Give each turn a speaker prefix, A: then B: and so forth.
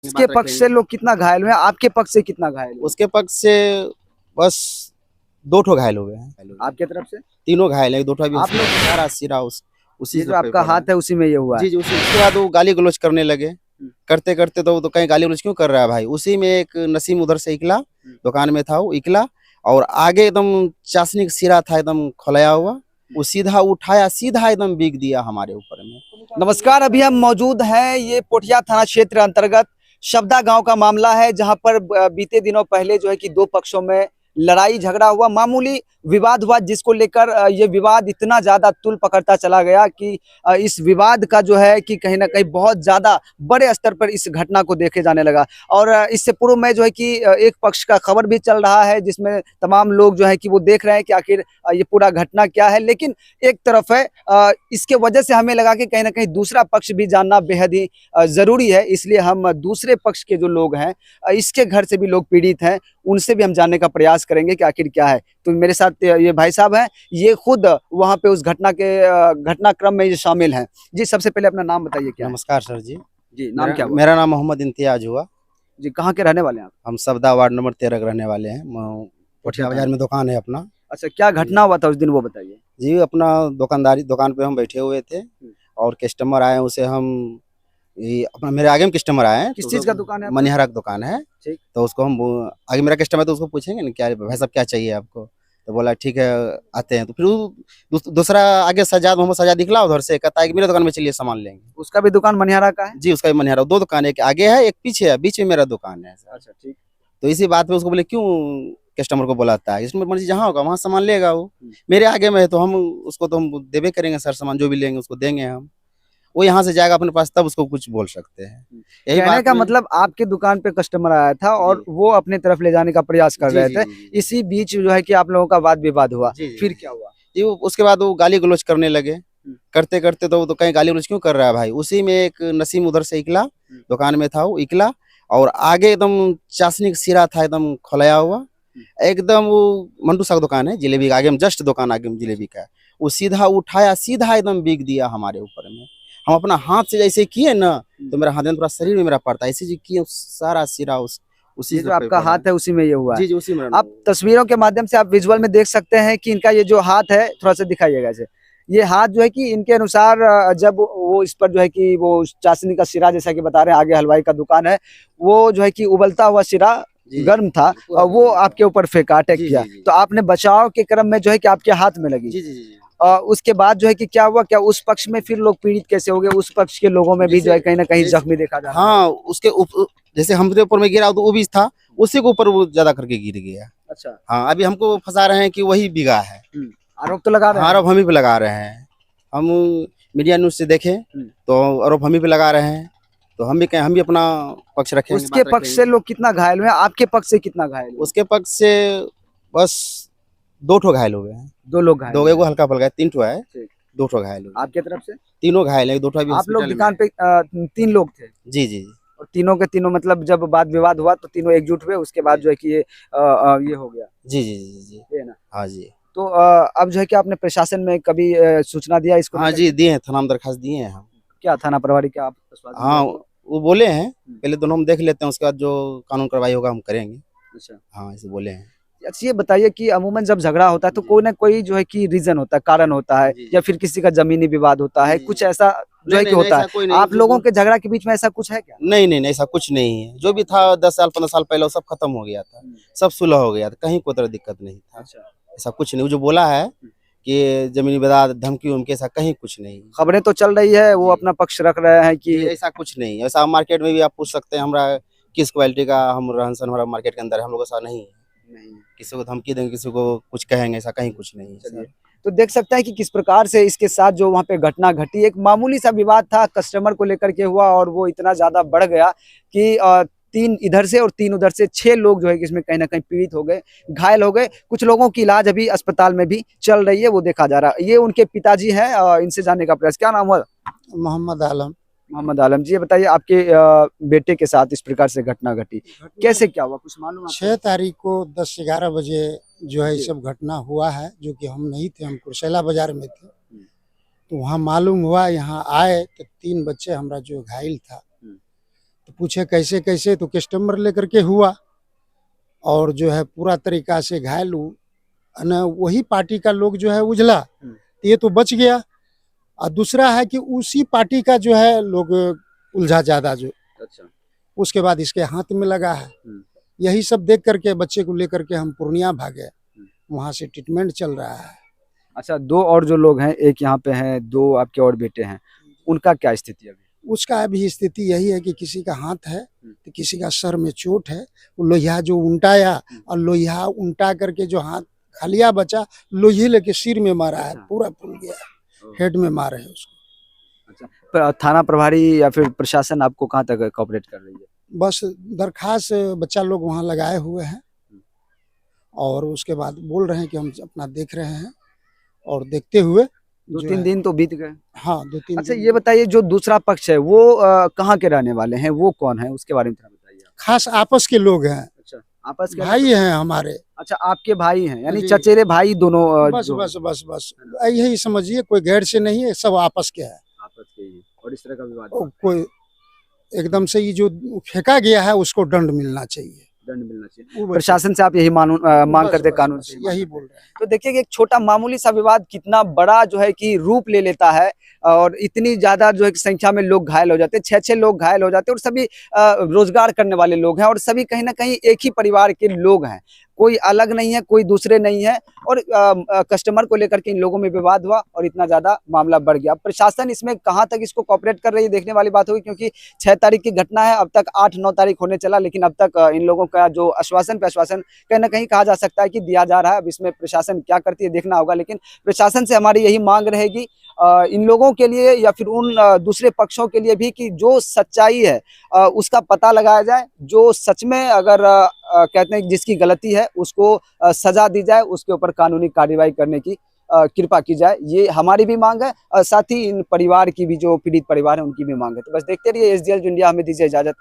A: उसके पक्ष से लोग कितना घायल हुए, आपके पक्ष से कितना घायल हुए?
B: उसके पक्ष से बस 2 ठो घायल हो गए हैं।
A: आपके तरफ से
B: तीनों घायल है, 2 ठो अभी
A: आप लोग
B: सारा सिरा उसी
A: ये
B: से
A: जो आपका
B: पड़ा है।
A: हाथ है उसी में ये हुआ है।
B: जी, जी, उसके बाद वो गाली गलौज करने लगे। करते-करते तो कहीं गाली गलौज क्यों कर रहा है भाई? उसी में एक नसीम उधर से निकला, दुकान में था वो निकला और आगे एकदम चाशनी का सिरा था एकदम खोलाया हुआ, वो सीधा उठाया, सीधा एकदम बिग दिया हमारे ऊपर में।
A: नमस्कार, अभी हम मौजूद हैं ये पोठिया थाना क्षेत्र अंतर्गत शब्दा गांव का मामला है, जहां पर बीते दिनों पहले जो है कि दो पक्षों में लड़ाई झगड़ा हुआ, मामूली विवाद हुआ, जिसको लेकर ये विवाद इतना ज्यादा तूल पकड़ता चला गया कि इस विवाद का जो है कि कहीं ना कहीं बहुत ज्यादा बड़े स्तर पर इस घटना को देखे जाने लगा। और इससे पूर्व में जो है कि एक पक्ष का खबर भी चल रहा है, जिसमें तमाम लोग जो है कि वो देख रहे हैं कि आखिर ये पूरा घटना क्या है। लेकिन एक तरफ है इसके वजह से हमें लगा कि कहीं ना कहीं दूसरा पक्ष भी जानना बेहद ही जरूरी है, इसलिए हम दूसरे पक्ष के जो लोग हैं, इसके घर से भी लोग पीड़ित हैं, उनसे भी हम जानने का प्रयास करेंगे कि आखिर क्या है। तो मेरे साथ ये भाई साहब हैं, ये खुद वहां पे उस घटनाक्रम में ये शामिल हैं। जी, सबसे पहले अपना नाम बताइए क्या है?
B: नमस्कार सर जी।
A: जी, नाम क्या हुआ?
B: मेरा नाम मोहम्मद इम्तियाज हुआ।
A: जी, कहाँ के रहने वाले हैं आप?
B: हम सब्दा वार्ड नंबर 13 के रहने वाले हैं। पोठिया बाजार में दुकान है अपना।
A: अच्छा, क्या घटना हुआ था उस दिन वो बताइए।
B: जी, अपना दुकान पे हम बैठे हुए थे और कस्टमर आए, उसे हम ये अपना मेरे आगे में कस्टमर आए हैं।
A: किस चीज का दुकान है?
B: मनिहारा की दुकान है।
A: ठीक।
B: तो उसको हम आगे मेरा कस्टमर है तो उसको पूछेंगे ना, क्या भाई साहब क्या चाहिए आपको? तो बोला ठीक है आते हैं। तो फिर दूसरा आगे मोहम्मद सजाद निकला उधर से, कहता है कि मेरे दुकान में चलिए सामान लेंगे।
A: उसका भी दुकान मनिहारा का है?
B: जी, उसका भी मनिहारा। 2 दुकान है, एक आगे है एक पीछे है, बीच में मेरा दुकान है।
A: अच्छा, ठीक।
B: तो इसी बात पे उसको बोले क्यों कस्टमर को बुलाता है? कस्टमर मर्जी जहाँ होगा वहाँ सामान लेगा वो। मेरे आगे में है तो हम उसको तो हम देवे करेंगे सर, सामान जो भी लेंगे उसको देंगे हम। वो यहाँ से जाएगा अपने पास तब उसको कुछ बोल सकते हैं। यही
A: कहने
B: बात
A: का मतलब आपके दुकान पे कस्टमर आया था और वो अपने तरफ ले जाने का प्रयास कर रहे थे। इसी बीच जो है कि आप लोगों का वाद विवाद हुआ। फिर क्या हुआ?
B: जी, उसके बाद वो गाली गलौज करने लगे। करते-करते तो कहीं गाली गलौज क्यों कर रहा है भाई? उसी में एक नसीम उधर से निकला, दुकान में था वो निकला और आगे एकदम चाशनी का सिरा था एकदम खोलाया हुआ, एकदम वो मंटू साहब की दुकान है जिलेबी का, आगे में जस्ट दुकान आगे में जिलेबी का, वो सीधा उठाया, सीधा एकदम बिग दिया हमारे ऊपर में। हम अपना हाथ से जैसे किए ना, तो मेरा हाथ में पूरा शरीर में मेरा पड़ता है, ऐसे जो किए सारा सिरा उसी
A: जो आपका हाथ है उसी में ये हुआ है।
B: जी, जी, उसी में।
A: आप तस्वीरों के माध्यम से आप विजुअल में देख सकते हैं कि इनका ये जो हाथ है, थोड़ा सा दिखाइएगा इसे। ये हाथ जो है कि इनके अनुसार जब वो इस पर जो है कि वो चाशनी का सिरा, जैसा कि बता रहे हैं, आगे हलवाई का दुकान है, वो जो है कि उबलता हुआ सिरा गर्म था और वो आपके ऊपर फेंका, अटैक किया। तो आपने बचाव के क्रम में जो है कि आपके हाथ में लगी।
B: जी, जी, जी।
A: उसके बाद जो है कि क्या हुआ, क्या उस पक्ष में फिर लोग पीड़ित कैसे हो गए? उस पक्ष के लोगों में भी जो है कहीं ना कहीं जख्मी देखा जा रहा है।
B: हाँ, उसके जैसे हमरे ऊपर में गिरा तो वो भी था, उसी के ऊपर वो ज्यादा करके गिर गया।
A: अच्छा।
B: हाँ, अभी हमको फंसा रहे हैं कि वही बिगा है।
A: आरोप तो लगा रहे हैं।
B: आरोप हम ही पे लगा रहे हैं। हम मीडिया न्यूज से देखें तो आरोप हम ही पे लगा रहे हैं, तो हम भी अपना पक्ष रखेंगे।
A: उसके पक्ष से लोग कितना घायल हुए, आपके पक्ष से कितना घायल हुए?
B: उसके पक्ष से बस 2 ठो घायल हो गए हैं।
A: 2 लोग घायल।
B: 2 एगो हल्का फुल्का है, 3 ठो है, 2 ठो घायल हो गए।
A: आपके तरफ से?
B: तीनों घायल है, 2 ठो अभी
A: आप लोग
B: हॉस्पिटल में
A: दुकान पे 3 लोग थे?
B: जी, जी, जी।
A: और तीनों के तीनों मतलब जब वाद विवाद हुआ तो तीनों एकजुट हुए, उसके बाद जो है कि ये हो गया।
B: जी, जी, जी, जी।
A: ये ना।
B: हाँ जी।
A: तो अब जो है कि आपने प्रशासन में कभी सूचना दिया इसको?
B: हाँ जी, दिए हैं, थाना में दरखास्त दिए हैं हम।
A: क्या थाना प्रभारी क्या आप आश्वासन
B: हाँ,
A: दिए?
B: वो बोले हैं पहले दोनों हम देख लेते हैं, उसके बाद जो कानून कार्रवाई होगा हम करेंगे।
A: अच्छा।
B: हाँ, ऐसे बोले हैं।
A: अच्छा, ये बताइए कि अमूमन जब झगड़ा होता है तो कोई ना कोई जो है कि रीजन होता है, कारण होता है, या फिर किसी का जमीनी विवाद होता है, कुछ ऐसा जो है कि होता है। आप लोगों के झगड़ा के बीच में ऐसा कुछ है क्या?
B: नहीं, नहीं, नहीं, ऐसा कुछ नहीं है। जो भी था 10 साल 15 साल पहले वो सब खत्म हो गया था, सब सुलह हो गया था, कहीं कोई तरह दिक्कत नहीं था।
A: अच्छा।
B: ऐसा कुछ नहीं, वो जो बोला है कि जमीनी विवाद धमकी उमकी, ऐसा कहीं कुछ नहीं।
A: खबरें तो चल रही है, वो अपना पक्ष रख रहे हैं कि
B: ऐसा कुछ नहीं। ऐसा मार्केट में भी आप पूछ सकते हैं हमरा किस क्वालिटी का हम रहन सहन हमारा मार्केट के अंदर है, हम लोग ऐसा नहीं है। किसी को धमकी देंगे, किसी को कुछ कहेंगे, ऐसा कहीं कुछ नहीं है।
A: तो देख सकते हैं कि किस प्रकार से इसके साथ जो वहाँ पे घटना घटी, एक मामूली सा विवाद था, कस्टमर को लेकर के हुआ और वो इतना ज्यादा बढ़ गया कि 3 इधर से और 3 उधर से 6 लोग जो है कि इसमें कहीं ना कहीं पीड़ित हो गए, घायल हो गए। कुछ लोगों की इलाज अभी अस्पताल में भी चल रही है, वो देखा जा रहा है। ये उनके पिताजी हैं, इनसे जानने का प्रयास। क्या नाम हुआ?
C: मोहम्मद आलम।
A: मोहम्मद आलम जी, ये बताइए आपके बेटे के साथ इस प्रकार से घटना घटी, कैसे क्या हुआ, कुछ मालूम है?
C: 6 तारीख को 10-11 बजे जो है ये सब घटना हुआ है, जो कि हम नहीं थे, हम कुर्सेला बाजार में थे। तो वहाँ मालूम हुआ, यहाँ आए तो 3 बच्चे हमारा जो घायल था, तो पूछे कैसे कैसे, तो कस्टमर लेकर के हुआ और जो है पूरा तरीका से घायल न वही पार्टी का लोग जो है उजला, तो ये तो बच गया। और दूसरा है कि उसी पार्टी का जो है लोग उलझा ज्यादा, जो
A: अच्छा।
C: उसके बाद इसके हाथ में लगा है। यही सब देख करके बच्चे को लेकर के हम पूर्णिया भागे, वहाँ से ट्रीटमेंट चल रहा है।
A: अच्छा, दो और जो लोग हैं, एक यहाँ पे हैं, दो आपके और बेटे हैं, उनका क्या स्थिति है अभी?
C: उसका अभी स्थिति यही है कि किसी का हाथ है तो किसी का सर में चोट है, वो लोहिया जो उल्टाया और लोहिया उल्टा करके जो हाथ खालिया बचा, लोही लेके सिर में मारा है, पूरा फूल गया, हेड में मारे है उसको।
A: अच्छा, थाना प्रभारी या फिर प्रशासन आपको कहाँ तक कोऑपरेट कर रही है?
C: बस दरखास्त बच्चा लोग वहाँ लगाए हुए हैं और उसके बाद बोल रहे हैं कि हम अपना देख रहे हैं, और देखते हुए
A: 2-3 दिन तो बीत गए।
C: हाँ 2-3
A: अच्छा,
C: दिन।
A: ये बताइए, जो दूसरा पक्ष है वो कहाँ के रहने वाले हैं, वो कौन है, उसके बारे में थोड़ा बताइए आप।
C: खास आपस के लोग हैं,
A: अच्छा, आपस के
C: भाई हैं हमारे।
A: अच्छा, आपके भाई हैं, यानी
C: जी।
A: चचेरे भाई दोनों
C: बस
A: जो
C: बस बस बस यही समझिए, कोई गैर से नहीं है, सब आपस के है।
A: आपस के ही हैं, और इस तरह का विवाद
C: कोई एकदम से ये जो फेंका गया है उसको दंड मिलना चाहिए,
A: दंड मिलना चाहिए।
C: वो बस-
A: प्रशासन से आप यही मांग
C: बस-
A: करते
C: बस-
A: कानून
C: बस
A: से
C: यही बोल रहे हैं।
A: तो देखिए कि एक छोटा मामूली सा विवाद कितना बड़ा जो है कि रूप ले लेता है, और इतनी ज्यादा जो है कि संख्या में लोग घायल हो जाते हैं, 6-6 लोग घायल हो जाते हैं, और सभी रोजगार करने वाले लोग हैं, और सभी कहीं ना कहीं एक ही परिवार के लोग हैं, कोई अलग नहीं है, कोई दूसरे नहीं है, और कस्टमर को लेकर के इन लोगों में विवाद हुआ और इतना ज्यादा मामला बढ़ गया। प्रशासन इसमें कहाँ तक इसको कॉपरेट कर रही है, देखने वाली बात होगी, क्योंकि 6 तारीख की घटना है, अब तक 8-9 तारीख होने चला, लेकिन अब तक इन लोगों का जो आश्वासन पे आश्वासन कहीं ना कहीं कहा जा सकता है कि दिया जा रहा है। अब इसमें प्रशासन क्या करती है देखना होगा, लेकिन प्रशासन से हमारी यही मांग रहेगी इन लोगों के लिए या फिर उन दूसरे पक्षों के लिए भी, कि जो सच्चाई है उसका पता लगाया जाए, जो सच में अगर कहते हैं जिसकी गलती है उसको सजा दी जाए, उसके ऊपर कानूनी कार्रवाई करने की कृपा की जाए, ये हमारी भी मांग है। साथ ही इन परिवार की भी, जो पीड़ित परिवार है, उनकी भी मांग है। तो बस देखते रहिए SDL इंडिया, हमें दीजिए इजाजत।